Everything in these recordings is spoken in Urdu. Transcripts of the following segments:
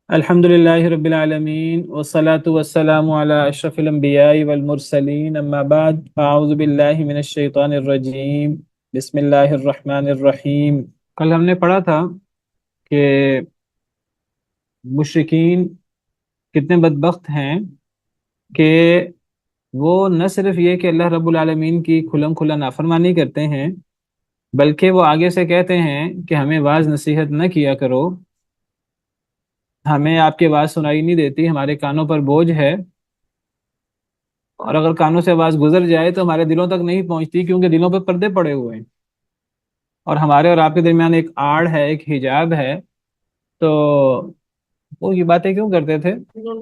الحمد لله رب العالمين والصلاة والسلام على أشرف الأنبياء والمرسلين أما بعد فأعوذ بالله من الشيطان الرجيم بسم الله الرحمن الرحیم۔ کل ہم نے پڑھا تھا کہ مشرکین کتنے بدبخت ہیں کہ وہ نہ صرف یہ کہ اللہ رب العالمین کی کھلم کھلا نافرمانی کرتے ہیں، بلکہ وہ آگے سے کہتے ہیں کہ ہمیں واعظ نصیحت نہ کیا کرو، ہمیں آپ کی آواز سنائی نہیں دیتی، ہمارے کانوں پر بوجھ ہے، اور اگر کانوں سے آواز گزر جائے تو ہمارے دلوں تک نہیں پہنچتی، کیونکہ دلوں پہ پردے پڑے ہوئے ہیں، اور ہمارے اور آپ کے درمیان ایک آڑ ہے، ایک حجاب ہے۔ تو وہ یہ باتیں کیوں کرتے تھے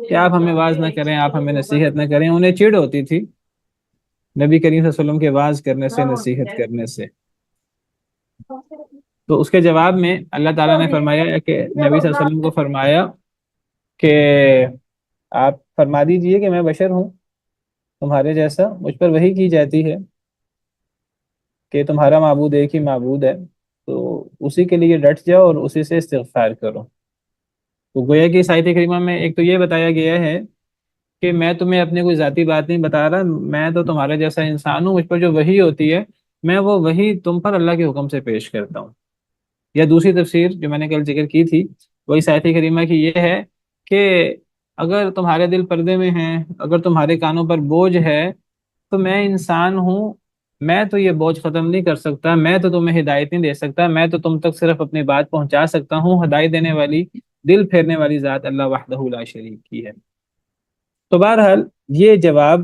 کہ آپ ہمیں آواز نہ کریں، آپ ہمیں نصیحت نہ کریں؟ انہیں چڑ ہوتی تھی نبی کریم صلی اللہ علیہ وسلم کے واعظ کرنے سے، نصیحت کرنے سے۔ تو اس کے جواب میں اللہ تعالیٰ نے فرمایا کہ نبی صلی اللہ علیہ وسلم کو فرمایا کہ آپ فرما دیجئے کہ میں بشر ہوں تمہارے جیسا، مجھ پر وحی کی جاتی ہے کہ تمہارا معبود ایک ہی معبود ہے، تو اسی کے لیے ڈٹ جاؤ اور اسی سے استغفار کرو۔ تو گویا کہ اس آیت کریمہ میں ایک تو یہ بتایا گیا ہے کہ میں تمہیں اپنے کوئی ذاتی بات نہیں بتا رہا، میں تو تمہارے جیسا انسان ہوں، مجھ پر جو وحی ہوتی ہے میں وہ وحی تم پر اللہ کے حکم سے پیش کرتا ہوں۔ یا دوسری تفسیر جو میں نے کل ذکر کی تھی وہ اس آیت کریمہ کی یہ ہے کہ اگر تمہارے دل پردے میں ہیں، اگر تمہارے کانوں پر بوجھ ہے، تو میں انسان ہوں، میں تو یہ بوجھ ختم نہیں کر سکتا، میں تو تمہیں ہدایت نہیں دے سکتا، میں تو تم تک صرف اپنی بات پہنچا سکتا ہوں۔ ہدایت دینے والی، دل پھیرنے والی ذات اللہ وحدہ لا شریک کی ہے۔ تو بہرحال یہ جواب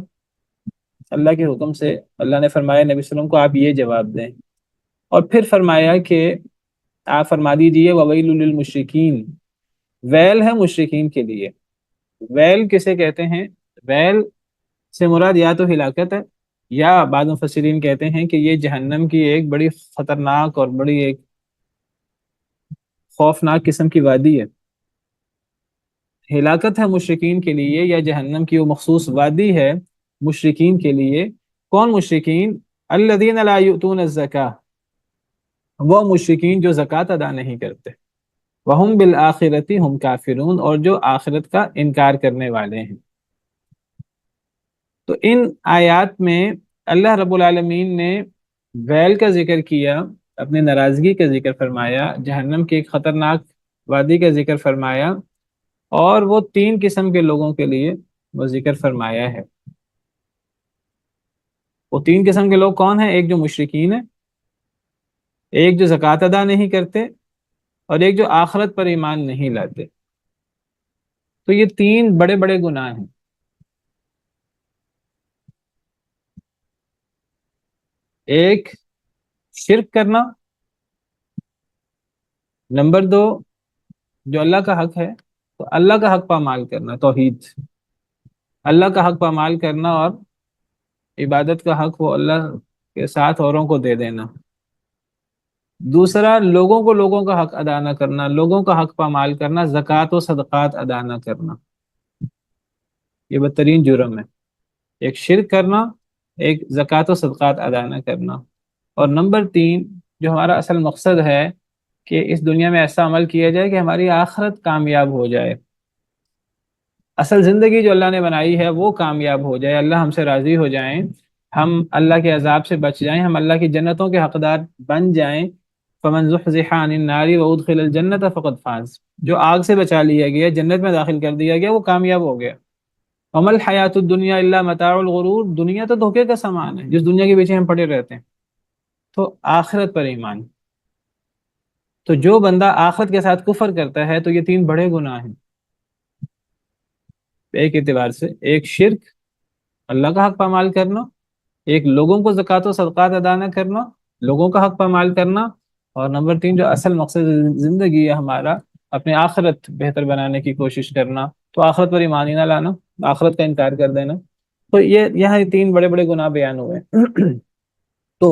اللہ کے حکم سے اللہ نے فرمایا نبی صلی اللہ علیہ وسلم کو آپ یہ جواب دیں، اور پھر فرمایا کہ آپ فرما دیجئے وَوَيْلٌ لِّلْمُشْرِكِينَ، ویل ہے مشرکین کے لیے۔ ویل کسے کہتے ہیں؟ ویل سے مراد یا تو ہلاکت ہے، یا بعض مفسرین کہتے ہیں کہ یہ جہنم کی ایک بڑی خطرناک اور بڑی ایک خوفناک قسم کی وادی ہے۔ ہلاکت ہے مشرکین کے لیے، یا جہنم کی وہ مخصوص وادی ہے مشرکین کے لیے۔ کون مشرکین؟ الذین لا یؤتون الزکاۃ، وہ مشرکین جو زکوٰۃ ادا نہیں کرتے، وہم بالآخرۃ ہم کافرون، اور جو آخرت کا انکار کرنے والے ہیں۔ تو ان آیات میں اللہ رب العالمین نے ویل کا ذکر کیا، اپنی ناراضگی کا ذکر فرمایا، جہنم کی ایک خطرناک وادی کا ذکر فرمایا، اور وہ تین قسم کے لوگوں کے لیے وہ ذکر فرمایا ہے۔ وہ تین قسم کے لوگ کون ہیں؟ ایک جو مشرکین ہیں، ایک جو زکوٰۃ ادا نہیں کرتے، اور ایک جو آخرت پر ایمان نہیں لاتے۔ تو یہ تین بڑے بڑے گناہ ہیں۔ ایک، شرک کرنا، نمبر دو، جو اللہ کا حق ہے تو اللہ کا حق پامال کرنا، توحید، اللہ کا حق پامال کرنا، اور عبادت کا حق وہ اللہ کے ساتھ اوروں کو دے دینا۔ دوسرا، لوگوں کو لوگوں کا حق ادا نہ کرنا، لوگوں کا حق پامال کرنا، زکوٰۃ و صدقات ادا نہ کرنا، یہ بدترین جرم ہے۔ ایک شرک کرنا، ایک زکوٰۃ و صدقات ادا نہ کرنا، اور نمبر تین جو ہمارا اصل مقصد ہے کہ اس دنیا میں ایسا عمل کیا جائے کہ ہماری آخرت کامیاب ہو جائے، اصل زندگی جو اللہ نے بنائی ہے وہ کامیاب ہو جائے، اللہ ہم سے راضی ہو جائیں، ہم اللہ کے عذاب سے بچ جائیں، ہم اللہ کی جنتوں کے حقدار بن جائیں۔ فمن زحزح عن النار وادخل الجنۃ فقد فاز، جو آگ سے بچا لیا گیا، جنت میں داخل کر دیا گیا، وہ کامیاب ہو گیا۔ وما الحیات الدنیا الا متاع الغرور، دنیا تو دھوکے کا سامان ہے جس دنیا کے پیچھے ہم پڑے رہتے ہیں۔ تو آخرت پر ایمان، تو جو بندہ آخرت کے ساتھ کفر کرتا ہے تو یہ تین بڑے گناہ ہیں ایک اعتبار سے۔ ایک شرک، اللہ کا حق پامال کرنا، ایک لوگوں کو زکوٰۃ و صدقات ادا نہ کرنا، لوگوں کا حق پامال کرنا، اور نمبر تین جو اصل مقصد زندگی ہے ہمارا، اپنے آخرت بہتر بنانے کی کوشش کرنا، تو آخرت پر ایمان ہی نہ لانا، آخرت کا انکار کر دینا۔ تو یہ یہاں تین بڑے بڑے گناہ بیان ہوئے تو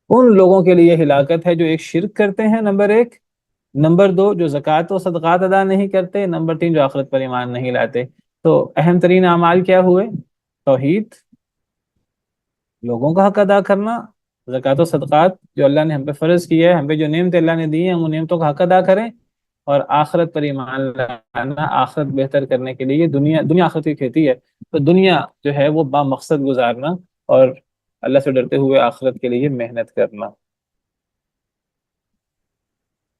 ان لوگوں کے لیے ہلاکت ہے جو ایک شرک کرتے ہیں، نمبر ایک، نمبر دو جو زکوٰۃ و صدقات ادا نہیں کرتے، نمبر تین جو آخرت پر ایمان نہیں لاتے۔ تو اہم ترین اعمال کیا ہوئے؟ توحید، لوگوں کا حق ادا کرنا، زکوٰۃ و صدقات جو اللہ نے ہم پہ فرض کیا ہے، ہم پہ جو نعمت اللہ نے دی ہیں ہم ان نعمتوں کا حق ادا کریں، اور آخرت پر ایمان لانا، آخرت بہتر کرنے کے لیے، دنیا آخرت کی کھیتی ہے، تو دنیا جو ہے وہ با مقصد گزارنا، اور اللہ سے ڈرتے ہوئے آخرت کے لیے محنت کرنا۔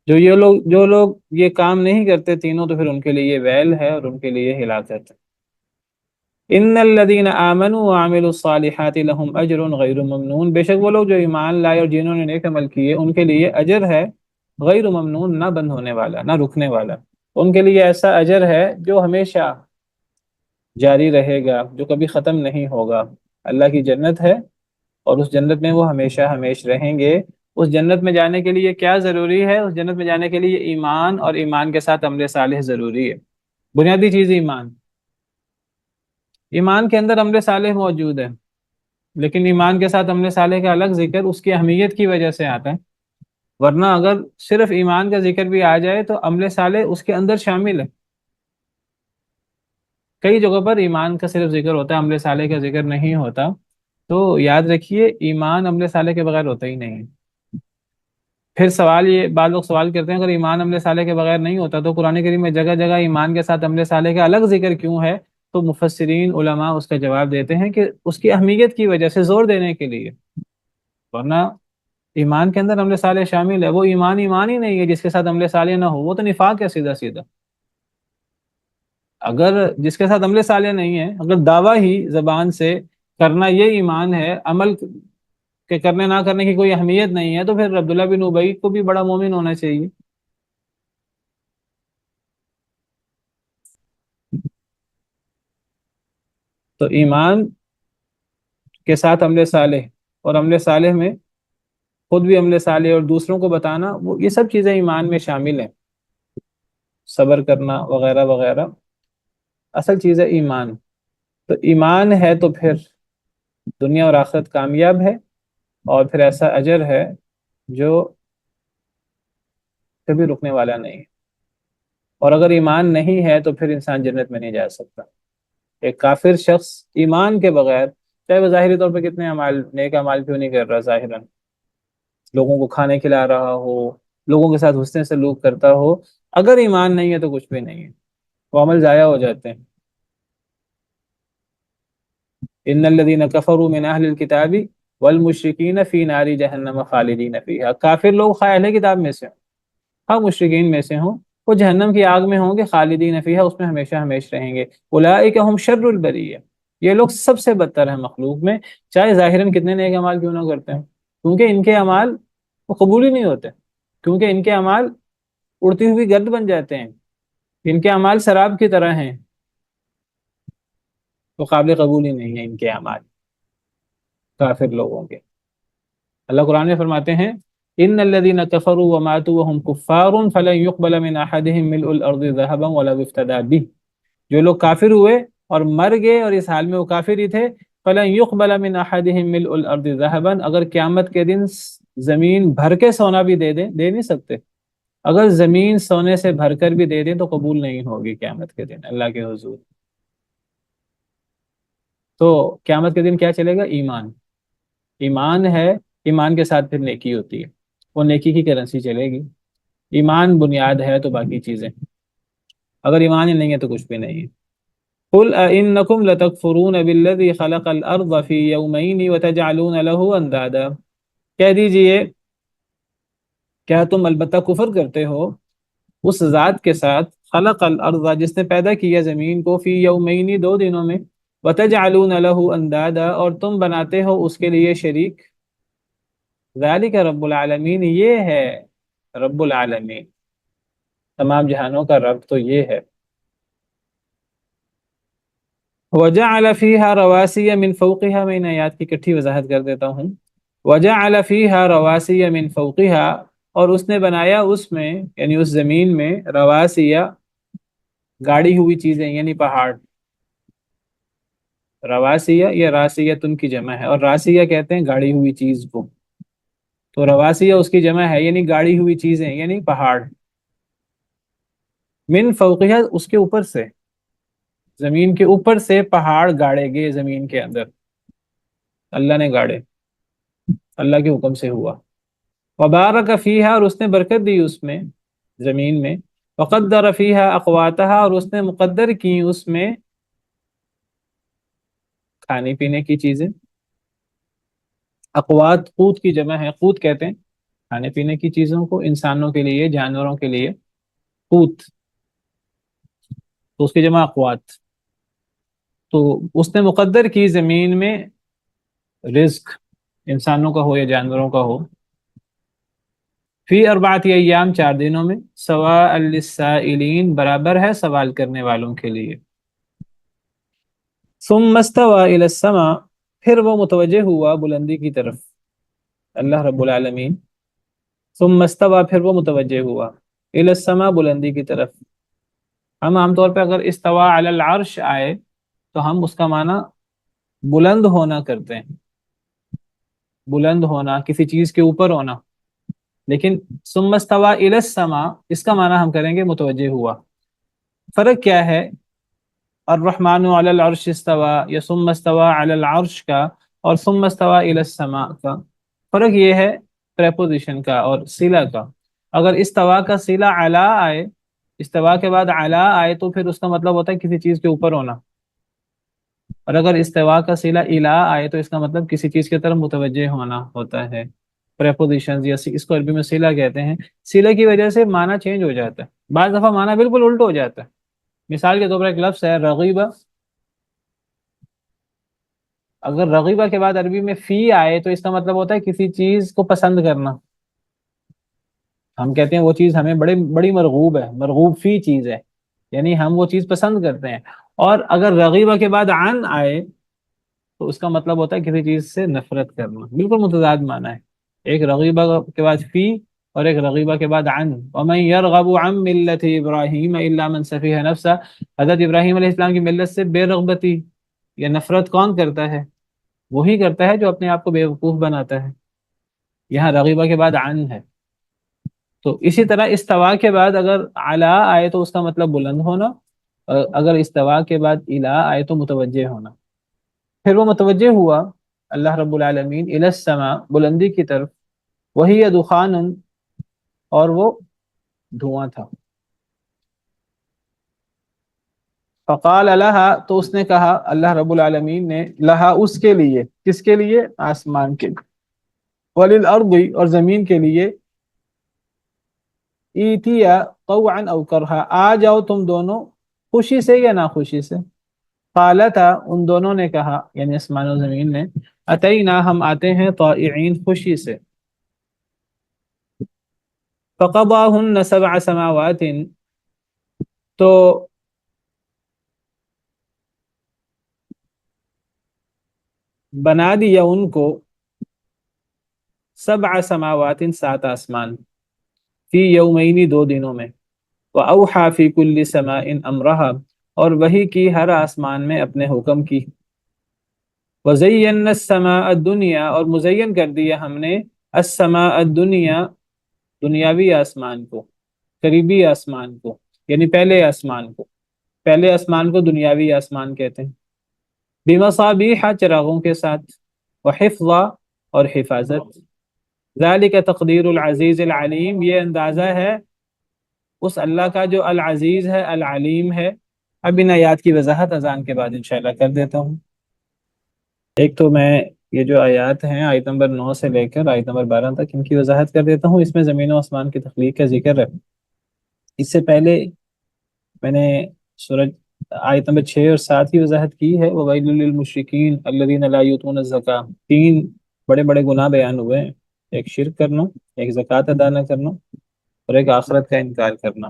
جو لوگ یہ کام نہیں کرتے تینوں، تو پھر ان کے لیے ویل ہے اور ان کے لیے ہلاکت ہے۔ ان الذين امنوا وعملوا الصالحات لهم اجر غیر ممنون، بے شک وہ لوگ جو ایمان لائے اور جنہوں نے نیک عمل کیے، ان کے لیے اجر ہے غیر ممنون، نہ بند ہونے والا، نہ رکنے والا۔ ان کے لیے ایسا اجر ہے جو ہمیشہ جاری رہے گا، جو کبھی ختم نہیں ہوگا۔ اللہ کی جنت ہے، اور اس جنت میں وہ ہمیشہ ہمیش رہیں گے۔ اس جنت میں جانے کے لیے کیا ضروری ہے؟ اس جنت میں جانے کے لیے ایمان، اور ایمان کے ساتھ عمل صالح ضروری ہے۔ بنیادی چیز ایمان، ایمان کے اندر عمل صالح موجود ہے، لیکن ایمان کے ساتھ عمل صالح کا الگ ذکر اس کی اہمیت کی وجہ سے آتا ہے، ورنہ اگر صرف ایمان کا ذکر بھی آ جائے تو عمل صالح اس کے اندر شامل ہے۔ کئی جگہوں پر ایمان کا صرف ذکر ہوتا ہے، عمل صالح کا ذکر نہیں ہوتا، تو یاد رکھیے ایمان عمل صالح کے بغیر ہوتا ہی نہیں ہے۔ پھر سوال یہ، بعض لوگ سوال کرتے ہیں اگر ایمان عمل صالح کے بغیر نہیں ہوتا تو قرآن کریم میں جگہ جگہ ایمان کے ساتھ عمل صالح کا الگ ذکر کیوں ہے؟ تو مفسرین علماء اس کا جواب دیتے ہیں کہ اس کی اہمیت کی وجہ سے، زور دینے کے لیے، ورنہ ایمان کے اندر عمل صالح شامل ہے۔ وہ ایمان ایمان ہی نہیں ہے جس کے ساتھ عمل صالح نہ ہو، وہ تو نفاق ہے سیدھا سیدھا۔ اگر جس کے ساتھ عمل صالح نہیں ہے، اگر دعویٰ ہی زبان سے کرنا یہ ایمان ہے، عمل کے کرنے نہ کرنے کی کوئی اہمیت نہیں ہے، تو پھر عبداللہ بن ابی کو بھی بڑا مومن ہونا چاہیے۔ تو ایمان کے ساتھ عمل صالح، اور عمل صالح میں خود بھی عمل صالح اور دوسروں کو بتانا، وہ یہ سب چیزیں ایمان میں شامل ہیں، صبر کرنا وغیرہ وغیرہ، اصل چیز ہے ایمان۔ تو ایمان ہے تو پھر دنیا اور آخرت کامیاب ہے، اور پھر ایسا اجر ہے جو کبھی رکنے والا نہیں ہے۔ اور اگر ایمان نہیں ہے تو پھر انسان جنت میں نہیں جا سکتا۔ ایک کافر شخص ایمان کے بغیر، چاہے وہ ظاہری طور پہ کتنے اعمال، نیک اعمال کیوں نہیں کر رہا، ظاہراً لوگوں کو کھانے کھلا رہا ہو، لوگوں کے ساتھ حسن سلوک کرتا ہو، اگر ایمان نہیں ہے تو کچھ بھی نہیں ہے، وہ عمل ضائع ہو جاتے ہیں۔ ان الذين كفروا من اهل الكتاب والمشركين في نار جہنم خالدین فیہا، کافر لوگ خواہ اہل کتاب میں سے ہوں، خواہ مشرکین میں سے ہوں، وہ جہنم کی آگ میں ہوں گے، خالدین فیہا، اس میں ہمیشہ ہمیش رہیں گے۔ اولئک هم شر البریہ، یہ لوگ سب سے بدتر ہیں مخلوق میں، چاہے ظاہراً کتنے نیک اعمال کیوں نہ کرتے ہیں، کیونکہ ان کے اعمال وہ قبول ہی نہیں ہوتے، کیونکہ ان کے اعمال اڑتی ہوئی گرد بن جاتے ہیں، ان کے اعمال سراب کی طرح ہیں، وہ قابل قبول ہی نہیں ہے ان کے اعمال کافر لوگوں کے۔ اللہ قرآن میں فرماتے ہیں ان الذين كفروا وماتوا وهم كفار فلن يقبل من احدهم ملء الارض ذهبا ولو افتدى به، جو لوگ کافر ہوئے اور مر گئے اور اس حال میں وہ کافر ہی تھے، فلن يقبل من احدهم ملء الارض ذهبا، اگر قیامت کے دن زمین بھر کے سونا بھی دے دیں، دے نہیں سکتے، اگر زمین سونے سے بھر کر بھی دے دیں تو قبول نہیں ہوگی قیامت کے دن اللہ کے حضور۔ تو قیامت کے دن کیا چلے گا؟ ایمان، ایمان ہے، ایمان کے ساتھ پھر نیکی ہوتی ہے، وہ نیکی کی کرنسی چلے گی۔ ایمان بنیاد ہے تو باقی چیزیں، اگر ایمان ہی نہیں ہے تو کچھ بھی نہیں ہے۔ قل أئنكم لتكفرون بالذي خلق الأرض في يومين وتجعلون له أندادا، کہہ دیجئے کیا تم البتہ کفر کرتے ہو اس ذات کے ساتھ، خلق الارض جس نے پیدا کیا زمین کو، فی یومین 2 دنوں میں، وتجعلون له اندادا اور تم بناتے ہو اس کے لیے شریک، ذالک رب العالمین، یہ ہے رب العالمین، تمام جہانوں کا رب تو یہ ہے۔ وجعل فیہا رواسی من فوقہا، میں ان آیات کی کٹھی وضاحت کر دیتا ہوں۔ وجعل فیہا رواسی من فوقہا، اور اس نے بنایا اس میں، یعنی اس زمین میں، رواسیہ گاڑی ہوئی چیزیں، یعنی پہاڑ، رواسیہ یا راسیتن کی جمع ہے، اور راسیہ کہتے ہیں گاڑی ہوئی چیز کو، تو رواسیہ اس کی جمع ہے، یعنی گاڑی ہوئی چیزیں، یعنی پہاڑ، من فوقیہ اس کے اوپر سے، زمین کے اوپر سے پہاڑ گاڑے گئے زمین کے اندر، اللہ نے گاڑے، اللہ کے حکم سے ہوا۔ وبارک فیہا، اور اس نے برکت دی اس میں، زمین میں، وقدر فیہا اقواتہا، اور اس نے مقدر کی اس میں کھانے پینے کی چیزیں. اقوات قوت کی جمع ہے، قوت کہتے ہیں کھانے پینے کی چیزوں کو، انسانوں کے لیے، جانوروں کے لیے قوت، تو اس کی جمع اقوات. تو اس نے مقدر کی زمین میں رزق، انسانوں کا ہو یا جانوروں کا ہو، فی اربعۃ ایام، 4 دنوں میں، سواء للسائلین، برابر ہے سوال کرنے والوں کے لیے. ثم استوى الى السماء، پھر وہ متوجہ ہوا بلندی کی طرف، اللہ رب العالمین. ثم استوى، پھر وہ متوجہ ہوا، الى السماء، بلندی کی طرف. ہم عام طور پہ اگر استوى علی العرش آئے تو ہم اس کا معنی بلند ہونا کرتے ہیں، بلند ہونا، کسی چیز کے اوپر ہونا. لیکن ثم استوى الى السماء، اس کا معنی ہم کریں گے متوجہ ہوا. فرق کیا ہے الرحمن علی العرش استوى یا ثم استوى علی العرش کا اور ثم استوى الى السماء کا؟ فرق یہ ہے پریپوزیشن کا اور صلہ کا. اگر استوا کا صلہ علی آئے، استوا کے بعد علی آئے تو پھر اس کا مطلب ہوتا ہے کسی چیز کے اوپر ہونا، اور اگر استوا کا صلہ الی آئے تو اس کا مطلب کسی چیز کی طرف متوجہ ہونا ہوتا ہے. پریپوزیشن یا اس کو عربی میں صلہ کہتے ہیں. صلہ کی وجہ سے معنی چینج ہو جاتا ہے، بعض دفعہ معنی بالکل الٹ ہو جاتا ہے. مثال کے طور پر ایک لفظ ہے رغیبہ، اگر رغیبہ کے بعد عربی میں فی آئے تو اس کا مطلب ہوتا ہے کسی چیز کو پسند کرنا. ہم کہتے ہیں وہ چیز ہمیں بڑی مرغوب ہے، مرغوب فی چیز ہے، یعنی ہم وہ چیز پسند کرتے ہیں. اور اگر رغیبہ کے بعد عن آئے تو اس کا مطلب ہوتا ہے کسی چیز سے نفرت کرنا. بالکل متضاد معنی ہے، ایک رغیبہ کے بعد فی اور ایک رغیبہ کے بعد عن. ومن يرغب عن ملت ابراہیم الا من سفیہ نفسہ، حضرت ابراہیم علیہ السلام کی ملت سے بے رغبتی یا نفرت کون کرتا ہے؟ وہی کرتا ہے جو اپنے آپ کو بیوقوف بناتا ہے. یہاں رغیبہ کے بعد عن ہے. تو اسی طرح استوا کے بعد اگر علا آئے تو اس کا مطلب بلند ہونا، اور اگر استوا کے بعد الا آئے تو متوجہ ہونا. پھر وہ متوجہ ہوا اللہ رب العالمین الی السماء، بلندی کی طرف، وہی دخان، اور وہ دھواں تھا. فقال لہا، تو اس نے کہا، اللہ رب العالمین نے، لہا اس کے لیے، کس کے لیے؟ آسمان کے. وللارض، اور زمین کے لیے، ایتیا طوعا او کرہا، آ جاؤ تم دونوں خوشی سے یا ناخوشی سے. قالتا، ان دونوں نے کہا، یعنی آسمان و زمین نے، اتینا، ہم آتے ہیں، طائعین، خوشی سے. فقضاهن 7 سماوات، تو بنا دیا ان کو 7 سماوات، 7 آسمان، فی یومین، 2 دنوں میں. وأوحى فی کل سماء امرها، اور وحی کی ہر آسمان میں اپنے حکم کی. وزینا السماء الدنیا، اور مزین کر دیا ہم نے السماء الدنیا، دنیاوی آسمان کو، قریبی آسمان کو، یعنی پہلے آسمان کو. پہلے آسمان کو دنیاوی آسمان کہتے ہیں. بمصابیح، چراغوں کے ساتھ، وحفظا، اور حفاظت. ذالک تقدیر العزیز العلیم، یہ اندازہ ہے اس اللہ کا جو العزیز ہے، العلیم ہے. اب ان آیات کی وضاحت اذان کے بعد انشاءاللہ کر دیتا ہوں. ایک تو میں یہ جو آیات ہیں آیت نمبر 9 سے لے کر آیت نمبر 12 تک، ان کی وضاحت کر دیتا ہوں. اس میں زمین و آسمان کی تخلیق کا ذکر ہے. اس سے پہلے میں نے سورج آیت نمبر 6 اور 7 کی وضاحت کی ہے. وَوَيْلٌ لِّلْمُشْرِكِينَ الَّذِينَ لَا يُؤْتُونَ الزَّكَاةَ، 3 بڑے بڑے گناہ بیان ہوئے ہیں، ایک شرک کرنا، ایک زکوٰۃ ادا نہ کرنا، اور ایک آخرت کا انکار کرنا.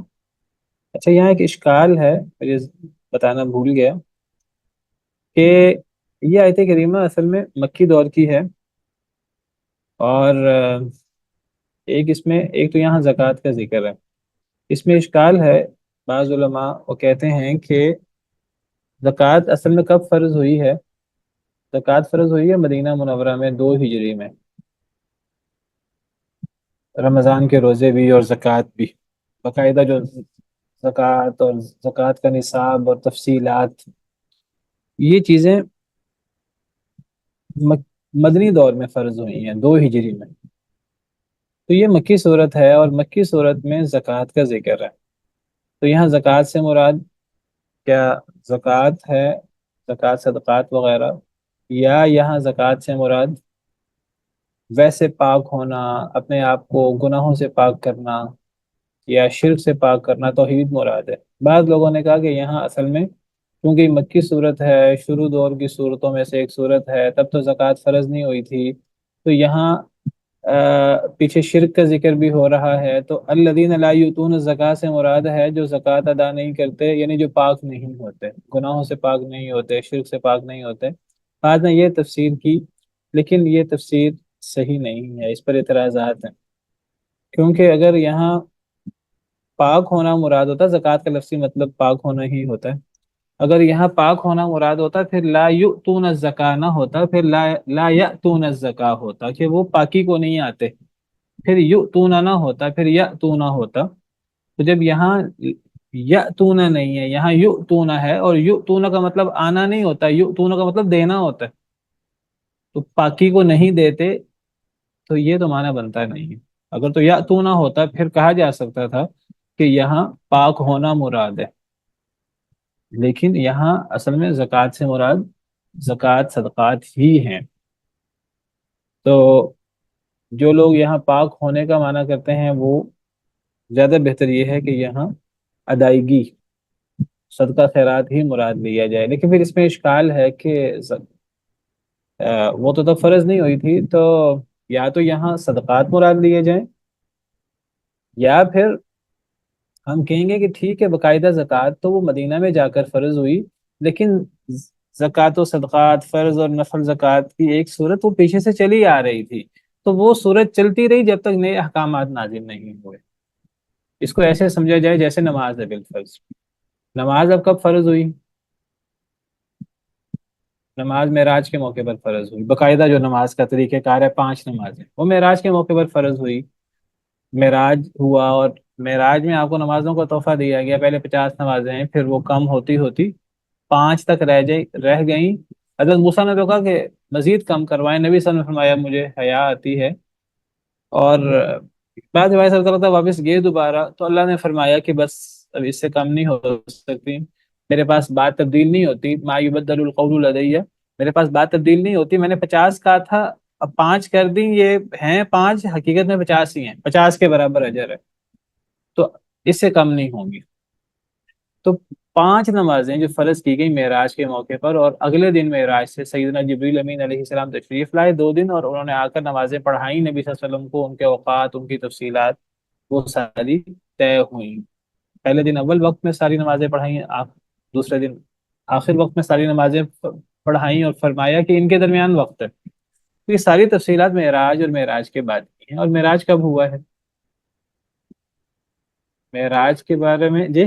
اچھا، یہاں ایک اشکال ہے، مجھے بتانا بھول گیا کہ یہ آیت کریمہ اصل میں مکی دور کی ہے، اور ایک اس میں، ایک تو یہاں زکوٰۃ کا ذکر ہے. اس میں اشکال ہے. بعض علماء وہ کہتے ہیں کہ زکوٰۃ اصل میں کب فرض ہوئی ہے؟ زکوٰۃ فرض ہوئی ہے مدینہ منورہ میں 2 ہجری میں، رمضان کے روزے بھی اور زکوٰۃ بھی، باقاعدہ جو زکوٰۃ اور زکوٰۃ کا نصاب اور تفصیلات، یہ چیزیں مدنی دور میں فرض ہوئی ہیں 2 ہجری میں. تو یہ مکی صورت ہے، اور مکی صورت میں زکوٰۃ کا ذکر ہے. تو یہاں زکوٰۃ سے مراد کیا زکوٰۃ ہے، زکوٰۃ صدقات وغیرہ، یا یہاں زکوٰۃ سے مراد ویسے پاک ہونا، اپنے آپ کو گناہوں سے پاک کرنا یا شرک سے پاک کرنا، توحید مراد ہے؟ بعض لوگوں نے کہا کہ یہاں اصل میں کیونکہ یہ مکی صورت ہے، شروع دور کی صورتوں میں سے ایک صورت ہے، تب تو زکوٰۃ فرض نہیں ہوئی تھی، تو یہاں پیچھے شرک کا ذکر بھی ہو رہا ہے، تو الذین لا یؤتون الزکاۃ سے مراد ہے جو زکوٰۃ ادا نہیں کرتے، یعنی جو پاک نہیں ہوتے، گناہوں سے پاک نہیں ہوتے، شرک سے پاک نہیں ہوتے۔ بعد نے یہ تفسیر کی، لیکن یہ تفسیر صحیح نہیں ہے، اس پر اعتراضات ہیں، کیونکہ اگر یہاں پاک ہونا مراد ہوتا، زکوٰۃ کا لفظی مطلب پاک ہونا ہی ہوتا ہے، اگر یہاں پاک ہونا مراد ہوتا پھر لا یؤتون الزکاۃ نہ ہوتا، پھر لا یأتون الزکاۃ ہوتا کہ وہ پاکی کو نہیں آتے، پھر یؤتون نہ ہوتا، پھر یأتون ہوتا۔ تو جب یہاں یأتون نہیں ہے، یہاں یؤتون ہے، اور یؤتون کا مطلب آنا نہیں ہوتا، یؤتون کا مطلب دینا ہوتا ہے، تو پاکی کو نہیں دیتے، تو یہ تو معنی بنتا نہیں ہے۔ اگر تو یأتون ہوتا پھر کہا جا سکتا تھا کہ یہاں پاک ہونا مراد ہے، لیکن یہاں اصل میں زکوٰۃ سے مراد زکوٰۃ صدقات ہی ہیں۔ تو جو لوگ یہاں پاک ہونے کا معنی کرتے ہیں، وہ زیادہ بہتر یہ ہے کہ یہاں ادائیگی، صدقہ خیرات ہی مراد لیا جائے، لیکن پھر اس میں اشکال ہے کہ وہ تو تب فرض نہیں ہوئی تھی، تو یا تو یہاں صدقات مراد لیے جائیں، یا پھر ہم کہیں گے کہ ٹھیک ہے باقاعدہ زکوٰۃ تو وہ مدینہ میں جا کر فرض ہوئی، لیکن زکوٰۃ و صدقات، فرض اور نفل زکوٰۃ کی ایک صورت وہ پیچھے سے چلی آ رہی تھی، تو وہ صورت چلتی رہی جب تک نئے احکامات نازل نہیں ہوئے۔ اس کو ایسے سمجھا جائے جیسے نماز ہے بالفرض، نماز اب کب فرض ہوئی؟ نماز معراج کے موقع پر فرض ہوئی، باقاعدہ جو نماز کا طریقہ کار ہے 5 نمازیں، وہ معراج کے موقع پر فرض ہوئی، معراج ہوا، اور معراج میں آپ کو نمازوں کا تحفہ دیا گیا، پہلے 50 نمازیں ہیں، پھر وہ کم ہوتی ہوتی 5 تک رہ گئیں۔ حضرت موسیٰ نے تو کہا کہ مزید کم کروائیں، نبی صلی اللہ علیہ وسلم نے فرمایا مجھے حیا آتی ہے، اور بعد روایت صلی اللہ واپس گئے دوبارہ، تو اللہ نے فرمایا کہ بس اب اس سے کم نہیں ہو سکتی، میرے پاس بات تبدیل نہیں ہوتی، ما یبدل القول لدی، میرے پاس بات تبدیل نہیں ہوتی، میں نے 50 کہا تھا، اب 5 کر دی، یہ ہیں 5، حقیقت میں 50 ہی ہیں، 50 کے برابر اجر ہے، تو اس سے کم نہیں ہوں گی۔ تو 5 نمازیں جو فرض کی گئی معراج کے موقع پر، اور اگلے دن معراج سے سیدنا جبریل امین علیہ السلام تشریف لائے 2 دن، اور انہوں نے آ کر نمازیں پڑھائیں نبی صلی اللہ علیہ وسلم کو، ان کے اوقات، ان کی تفصیلات وہ ساری طے ہوئیں۔ پہلے دن اول وقت میں ساری نمازیں پڑھائیں، دوسرے دن آخر وقت میں ساری نمازیں پڑھائیں، اور فرمایا کہ ان کے درمیان وقت ہے۔ تو یہ ساری تفصیلات معراج اور معراج کے بعد کی ہیں۔ اور معراج کب ہوا ہے؟ معراج کے بارے میں جی،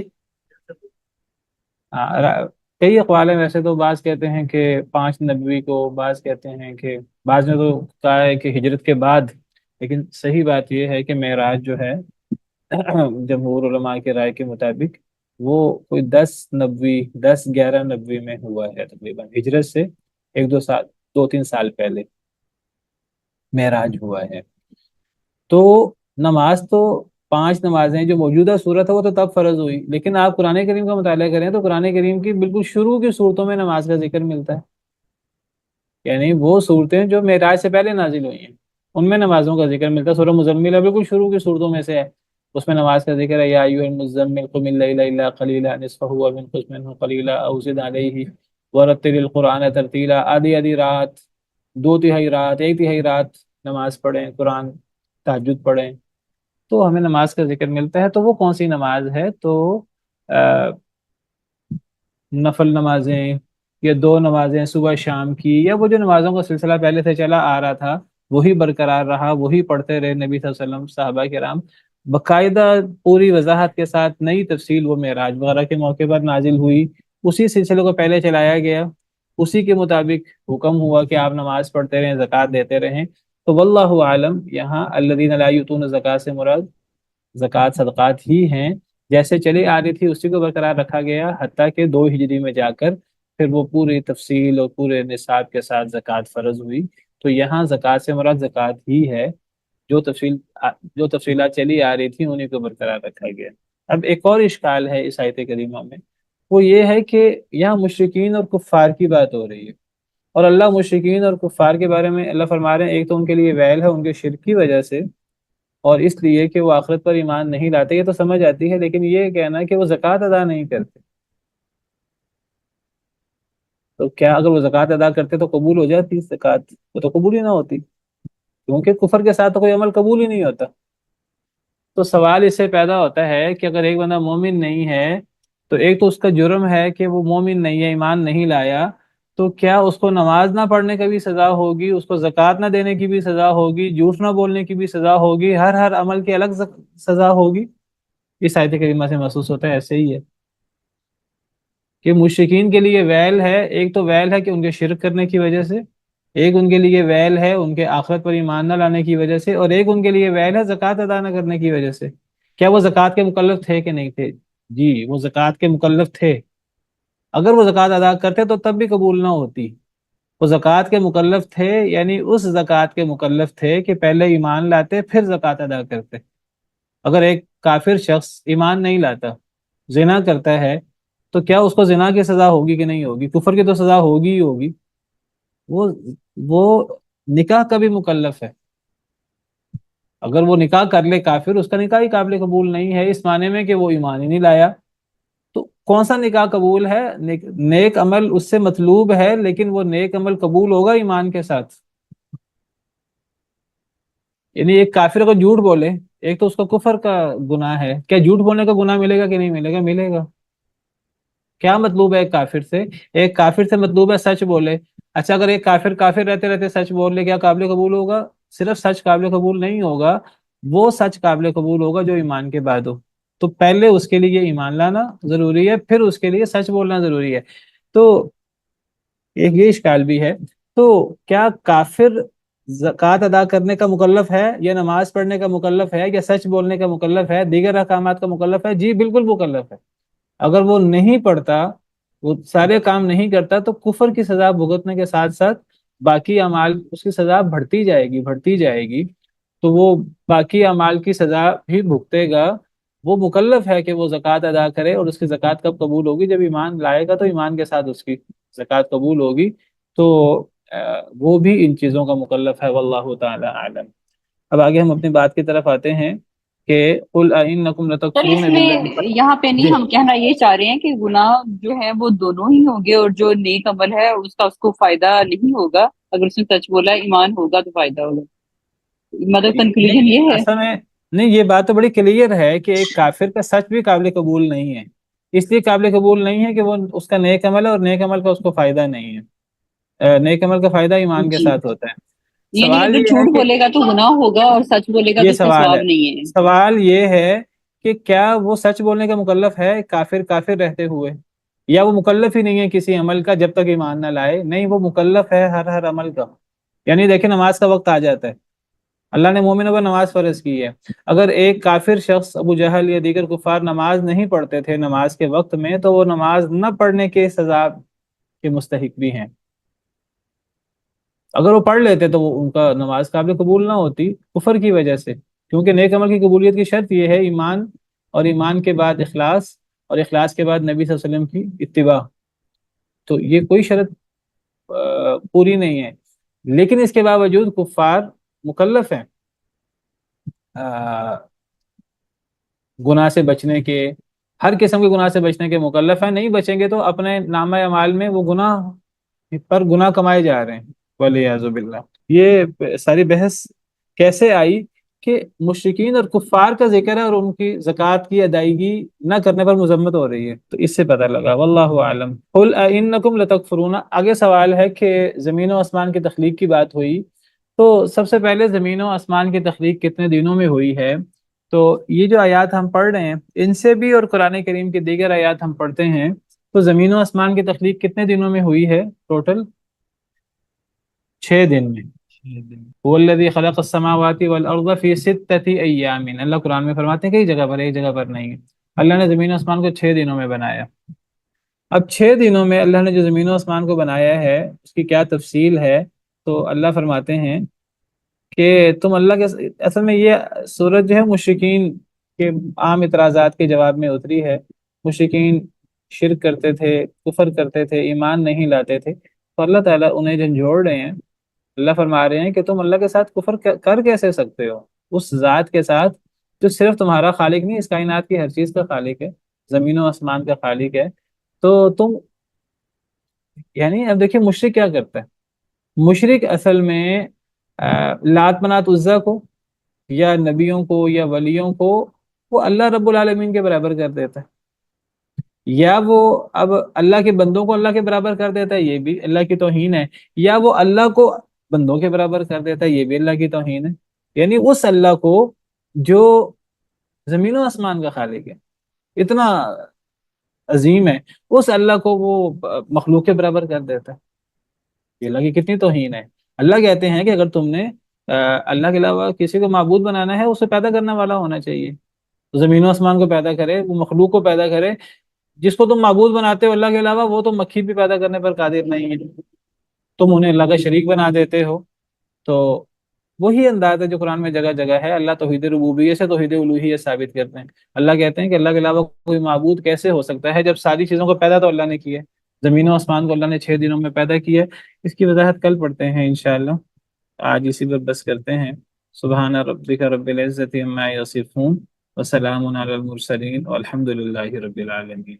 کئی اقوال ہیں ویسے تو، بعض کہتے ہیں کہ 5 نبوی کو، بعض کہتے ہیں کہ، بعض نے تو کہا ہے کہ ہجرت کے بعد، لیکن صحیح بات یہ ہے کہ معراج جو ہے جمہور علماء کے رائے کے مطابق وہ کوئی 10 نبوی، 10 11 نبوی میں ہوا ہے، تقریباً ہجرت سے 1 2 سال، 2 3 سال پہلے معراج ہوا ہے۔ تو نماز تو 5 نمازیں جو موجودہ صورت ہے وہ تو تب فرض ہوئی، لیکن آپ قرآن کریم کا مطالعہ کریں تو قرآن کریم کی بالکل شروع کی صورتوں میں نماز کا ذکر ملتا ہے، یعنی وہ صورتیں جو معراج سے پہلے نازل ہوئی ہیں ان میں نمازوں کا ذکر ملتا ہے۔ سورہ مزمل ہے، بالکل شروع کی صورتوں میں سے ہے، اس میں نماز کا ذکر ہے، یا ایھا المزمل قم اللیل الا قلیلا نصفہ او انقص منہ قلیلا او زد علیہ ورتل القرآن ترتیلا، آدھی آدھی رات، 2 تہائی رات، 1 تہائی رات نماز پڑھیں، قرآن تہجد پڑھیں، تو ہمیں نماز کا ذکر ملتا ہے۔ تو وہ کون سی نماز ہے؟ تو نفل نمازیں، یا 2 نمازیں صبح شام کی، یا وہ جو نمازوں کا سلسلہ پہلے سے چلا آ رہا تھا وہی برقرار رہا، وہی پڑھتے رہے نبی صلی اللہ علیہ وسلم، صحابہ کرام، باقاعدہ پوری وضاحت کے ساتھ نئی تفصیل وہ معراج وغیرہ کے موقع پر نازل ہوئی، اسی سلسلے کو پہلے چلایا گیا، اسی کے مطابق حکم ہوا کہ آپ نماز پڑھتے رہیں، زکوٰۃ دیتے رہیں۔ تو واللہ عالم یہاں الذین لا یؤتون الزکاۃ سے مراد زکوٰۃ صدقات ہی ہیں، جیسے چلی آ رہی تھی اسی کو برقرار رکھا گیا، حتیٰ کہ 2 ہجری میں جا کر پھر وہ پوری تفصیل اور پورے نصاب کے ساتھ زکوٰۃ فرض ہوئی۔ تو یہاں زکوٰۃ سے مراد زکوٰۃ ہی ہے، جو تفصیلات چلی آ رہی تھی انہیں کو برقرار رکھا گیا۔ اب ایک اور اشکال ہے اس آیت کریمہ میں، وہ یہ ہے کہ یہاں مشرکین اور کفار کی بات ہو رہی ہے، اور اللہ مشرکین اور کفار کے بارے میں اللہ فرما رہے ہیں ایک تو ان کے لیے ویل ہے ان کے شرک کی وجہ سے، اور اس لیے کہ وہ آخرت پر ایمان نہیں لاتے، یہ تو سمجھ آتی ہے، لیکن یہ کہنا ہے کہ وہ زکوٰۃ ادا نہیں کرتے، تو کیا اگر وہ زکوٰۃ ادا کرتے تو قبول ہو جاتی زکوٰۃ؟ وہ تو قبول ہی نہ ہوتی، کیونکہ کفر کے ساتھ تو کوئی عمل قبول ہی نہیں ہوتا۔ تو سوال اس سے پیدا ہوتا ہے کہ اگر ایک بندہ مومن نہیں ہے، تو ایک تو اس کا جرم ہے کہ وہ مومن نہیں ہے، ایمان نہیں لایا، تو کیا اس کو نماز نہ پڑھنے کا بھی سزا ہوگی، اس کو زکوٰۃ نہ دینے کی بھی سزا ہوگی، جھوٹ نہ بولنے کی بھی سزا ہوگی، ہر عمل کی الگ سزا ہوگی؟ اس آیت کریمہ سے محسوس ہوتا ہے ایسے ہی ہے کہ مشرکین کے لیے ویل ہے، ایک تو ویل ہے کہ ان کے شرک کرنے کی وجہ سے، ایک ان کے لیے ویل ہے ان کے آخرت پر ایمان نہ لانے کی وجہ سے، اور ایک ان کے لیے ویل ہے زکوٰۃ ادا نہ کرنے کی وجہ سے۔ کیا وہ زکوٰۃ کے مکلف تھے کہ نہیں تھے؟ جی وہ زکوٰۃ کے مکلف تھے، اگر وہ زکوٰۃ ادا کرتے تو تب بھی قبول نہ ہوتی۔ وہ زکوٰۃ کے مکلف تھے، یعنی اس زکوٰۃ کے مکلف تھے کہ پہلے ایمان لاتے پھر زکوٰۃ ادا کرتے۔ اگر ایک کافر شخص ایمان نہیں لاتا، زنا کرتا ہے، تو کیا اس کو زنا کی سزا ہوگی کہ نہیں ہوگی؟ کفر کی تو سزا ہوگی ہی ہوگی۔ وہ وہ نکاح کا بھی مکلف ہے، اگر وہ نکاح کر لے کافر، اس کا نکاح ہی قابل قبول نہیں ہے، اس معنی میں کہ وہ ایمان ہی نہیں لایا۔ تو کون سا نکاح قبول ہے؟ نیک عمل اس سے مطلوب ہے، لیکن وہ نیک عمل قبول ہوگا ایمان کے ساتھ۔ یعنی ایک کافر کو جھوٹ بولے، ایک تو اس کا کفر کا گناہ ہے، کیا جھوٹ بولنے کا گناہ ملے گا کہ نہیں ملے گا؟ ملے گا۔ کیا مطلوب ہے ایک کافر سے؟ ایک کافر سے مطلوب ہے سچ بولے۔ اچھا اگر ایک کافر کافر رہتے رہتے سچ بول لے، کیا قابل قبول ہوگا؟ صرف سچ قابل قبول نہیں ہوگا، وہ سچ قابل قبول ہوگا جو ایمان کے بعد ہو۔ تو پہلے اس کے لیے ایمان لانا ضروری ہے، پھر اس کے لیے سچ بولنا ضروری ہے۔ تو ایک یہ اشکال بھی ہے۔ تو کیا کافر زکوٰۃ ادا کرنے کا مکلف ہے، یا نماز پڑھنے کا مکلف ہے، یا سچ بولنے کا مکلف ہے، دیگر احکامات کا مکلف ہے؟ جی بالکل مکلف ہے۔ اگر وہ نہیں پڑھتا، وہ سارے کام نہیں کرتا، تو کفر کی سزا بھگتنے کے ساتھ ساتھ باقی اعمال اس کی سزا بڑھتی جائے گی بڑھتی جائے گی، تو وہ باقی اعمال کی سزا بھی بھگتے گا۔ وہ مکلف ہے کہ وہ زکوٰۃ ادا کرے، اور اس کی زکوٰۃ کب قبول ہوگی؟ جب ایمان لائے گا، تو ایمان کے ساتھ اس کی زکوٰۃ قبول ہوگی۔ تو وہ بھی ان چیزوں کا مکلف ہے، واللہ تعالی اعلم۔ اب آگے ہم اپنی بات کی طرف آتے ہیں کہ قل ائنکم سر اس لتکفرون میں باللہ۔ یہاں پہ نہیں، جی ہم کہنا یہ چاہ رہے ہیں کہ گناہ جو ہے وہ دونوں ہی ہوں گے، اور جو نیک عمل ہے اس کا اس کو فائدہ نہیں ہوگا، اگر اس نے سچ بولا ایمان ہوگا تو فائدہ ہوگا، مطلب نہیں، کنکلوژن یہ ہے۔ اصل میں نہیں، یہ بات تو بڑی کلیئر ہے کہ ایک کافر کا سچ بھی قابل قبول نہیں ہے، اس لیے قابل قبول نہیں ہے کہ وہ اس کا نیک عمل ہے، اور نیک عمل کا اس کو فائدہ نہیں ہے۔ نیک عمل کا فائدہ ایمان کے جی، ساتھ ہوتا ہے۔ یعنی سوال اگر یہ ہے جھوٹ کہ بولے گا تو گناہ ہوگا، اور سچ بولے گا یہ تو اس میں سوال ثواب ہے نہیں ہے۔ سوال یہ ہے کہ کیا وہ سچ بولنے کا مکلف ہے کافر کافر رہتے ہوئے، یا وہ مکلف ہی نہیں ہے کسی عمل کا جب تک ایمان نہ لائے؟ نہیں، وہ مکلف ہے ہر عمل کا۔ یعنی دیکھیں نماز کا وقت آ جاتا ہے، اللہ نے مومنوں پر نماز فرض کی ہے، اگر ایک کافر شخص ابو جہل یا دیگر کفار نماز نہیں پڑھتے تھے نماز کے وقت میں، تو وہ نماز نہ پڑھنے کے سزا کے مستحق بھی ہیں۔ اگر وہ پڑھ لیتے تو وہ ان کا نماز قابل قبول نہ ہوتی کفر کی وجہ سے، کیونکہ نیک عمل کی قبولیت کی شرط یہ ہے ایمان، اور ایمان کے بعد اخلاص، اور اخلاص کے بعد نبی صلی اللہ علیہ وسلم کی اتباع۔ تو یہ کوئی شرط پوری نہیں ہے، لیکن اس کے باوجود کفار مکلف ہیں گناہ سے بچنے کے، ہر قسم کے گناہ سے بچنے کے مکلف ہیں۔ نہیں بچیں گے تو اپنے نامہ اعمال میں وہ گناہ پر گناہ کمائے جا رہے ہیں، والعیاذ باللہ۔ یہ ساری بحث کیسے آئی کہ مشرکین اور کفار کا ذکر ہے، اور ان کی زکوٰۃ کی ادائیگی نہ کرنے پر مذمت ہو رہی ہے، تو اس سے پتہ لگا، واللہ اعلم۔ قل ائنکم لتکفرون، آگے سوال ہے کہ زمین و آسمان کی تخلیق کی بات ہوئی، تو سب سے پہلے زمین و آسمان کی تخلیق کتنے دنوں میں ہوئی ہے؟ تو یہ جو آیات ہم پڑھ رہے ہیں ان سے بھی، اور قرآن کریم کی دیگر آیات ہم پڑھتے ہیں، تو زمین و آسمان کی تخلیق کتنے دنوں میں ہوئی ہے ٹوٹل؟ 6 دن میں۔ هو الذی خلق السماوات والارض فی 6 ایام، اللہ قرآن میں فرماتے ہیں کئی جگہ پر، ایک جگہ پر نہیں ہے، اللہ نے زمین و آسمان کو 6 دنوں میں بنایا۔ اب 6 دنوں میں اللہ نے جو زمین و آسمان کو بنایا ہے اس کی کیا تفصیل ہے؟ تو اللہ فرماتے ہیں کہ تم اللہ کے، اصل میں یہ سورج جو ہے مشرکین کہ عام اعتراضات کے جواب میں اتری ہے. مشرکین شرک کرتے تھے، کفر کرتے تھے، ایمان نہیں لاتے تھے، تو اللہ تعالیٰ انہیں جھنجھوڑ رہے ہیں. اللہ فرما رہے ہیں کہ تم اللہ کے ساتھ کفر کر کیسے سکتے ہو، اس ذات کے ساتھ جو صرف تمہارا خالق نہیں، اس کائنات کی ہر چیز کا خالق ہے، زمین و آسمان کا خالق ہے. تو تم، یعنی اب دیکھیں مشرک کیا کرتا ہے. مشرک اصل میں لات منات عزا کو یا نبیوں کو یا ولیوں کو وہ اللہ رب العالمین کے برابر کر دیتا ہے، یا وہ اب اللہ کے بندوں کو اللہ کے برابر کر دیتا ہے، یہ بھی اللہ کی توہین ہے. یا وہ اللہ کو بندوں کے برابر کر دیتا ہے، یہ بھی اللہ کی توہین ہے. یعنی اس اللہ کو جو زمین و آسمان کا خالق ہے، اتنا عظیم ہے، اس اللہ کو وہ مخلوق کے برابر کر دیتا ہے. یہ اللہ کی کتنی توہین ہے. اللہ کہتے ہیں کہ اگر تم نے اللہ کے علاوہ کسی کو معبود بنانا ہے، اسے پیدا کرنے والا ہونا چاہیے. زمین و آسمان کو پیدا کرے، وہ مخلوق کو پیدا کرے. جس کو تم معبود بناتے ہو اللہ کے علاوہ، وہ تو مکھی بھی پیدا کرنے پر قادر نہیں ہے، تم انہیں اللہ کا شریک بنا دیتے ہو. تو وہی انداز ہے جو قرآن میں جگہ جگہ ہے. اللہ توحید ربوبیت سے توحید الوہیت ثابت کرتے ہیں. اللہ کہتے ہیں کہ اللہ کے علاوہ کوئی معبود کیسے ہو سکتا ہے، جب ساری چیزوں کو پیدا تو اللہ نے کیا ہے. زمین و آسمان کو اللہ نے 6 دنوں میں پیدا کیا ہے. اس کی وضاحت کل پڑھتے ہیں انشاءاللہ. آج اسی پر بس کرتے ہیں. سبحان ربک رب العزت عما یصفون وسلام علی المرسلین والحمد للہ رب العالمین.